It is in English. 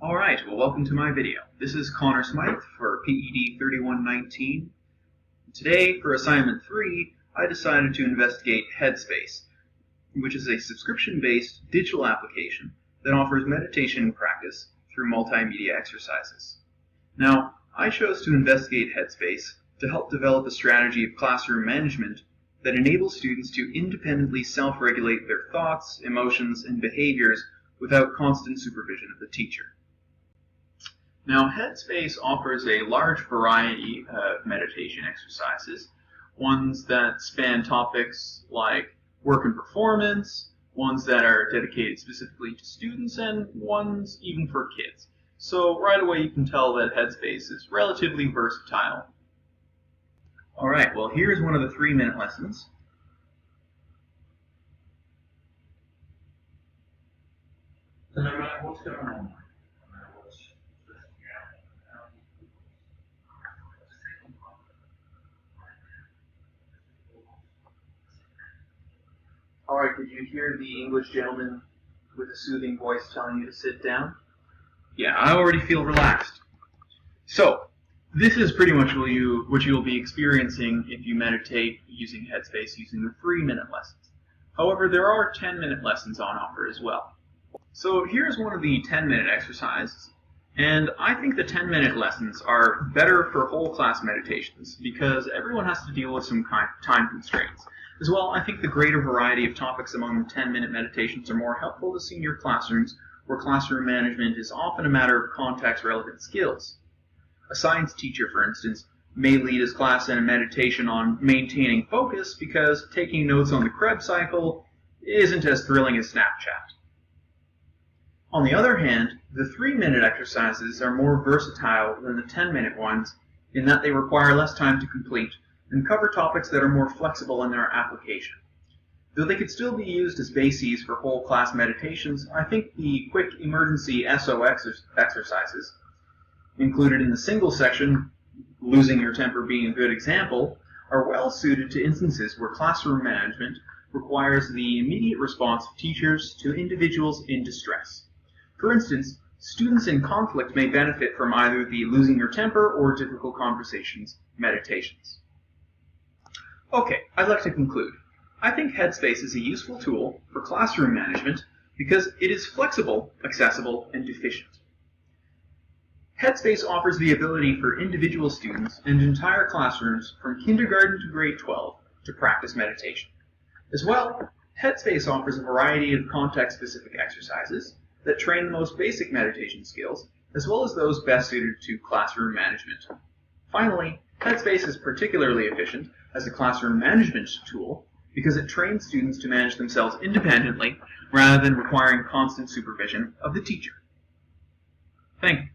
Alright, well welcome to my video. This is Connor Smythe for PED 3119. Today, for assignment 3, I decided to investigate Headspace, which is a subscription-based digital application that offers meditation practice through multimedia exercises. Now, I chose to investigate Headspace to help develop a strategy of classroom management that enables students to independently self-regulate their thoughts, emotions, and behaviors without constant supervision of the teacher. Now, Headspace offers a large variety of meditation exercises, ones that span topics like work and performance, ones that are dedicated specifically to students, and ones even for kids. So right away you can tell that Headspace is relatively versatile. Alright, well here's one of the 3-minute lessons. What's going on? Alright, did you hear the English gentleman with a soothing voice telling you to sit down? Yeah, I already feel relaxed. So, this is pretty much what you'll be experiencing if you meditate using Headspace using the 3-minute lessons. However, there are 10-minute lessons on offer as well. So here's one of the 10-minute exercises, and I think the 10-minute lessons are better for whole class meditations because everyone has to deal with some kind of time constraints. As well, I think the greater variety of topics among the 10-minute meditations are more helpful to senior classrooms where classroom management is often a matter of context-relevant skills. A science teacher, for instance, may lead his class in a meditation on maintaining focus because taking notes on the Krebs cycle isn't as thrilling as Snapchat. On the other hand, the 3-minute exercises are more versatile than the 10-minute ones in that they require less time to complete and cover topics that are more flexible in their application. Though they could still be used as bases for whole class meditations, I think the quick emergency SO exercises included in the single section, losing your temper being a good example, are well suited to instances where classroom management requires the immediate response of teachers to individuals in distress. For instance, students in conflict may benefit from either the losing your temper or difficult conversations meditations. Okay, I'd like to conclude. I think Headspace is a useful tool for classroom management because it is flexible, accessible, and efficient. Headspace offers the ability for individual students and entire classrooms from kindergarten to grade 12 to practice meditation. As well, Headspace offers a variety of context-specific exercises that train the most basic meditation skills, as well as those best suited to classroom management. Finally, Headspace is particularly efficient as a classroom management tool because it trains students to manage themselves independently rather than requiring constant supervision of the teacher. Thank you.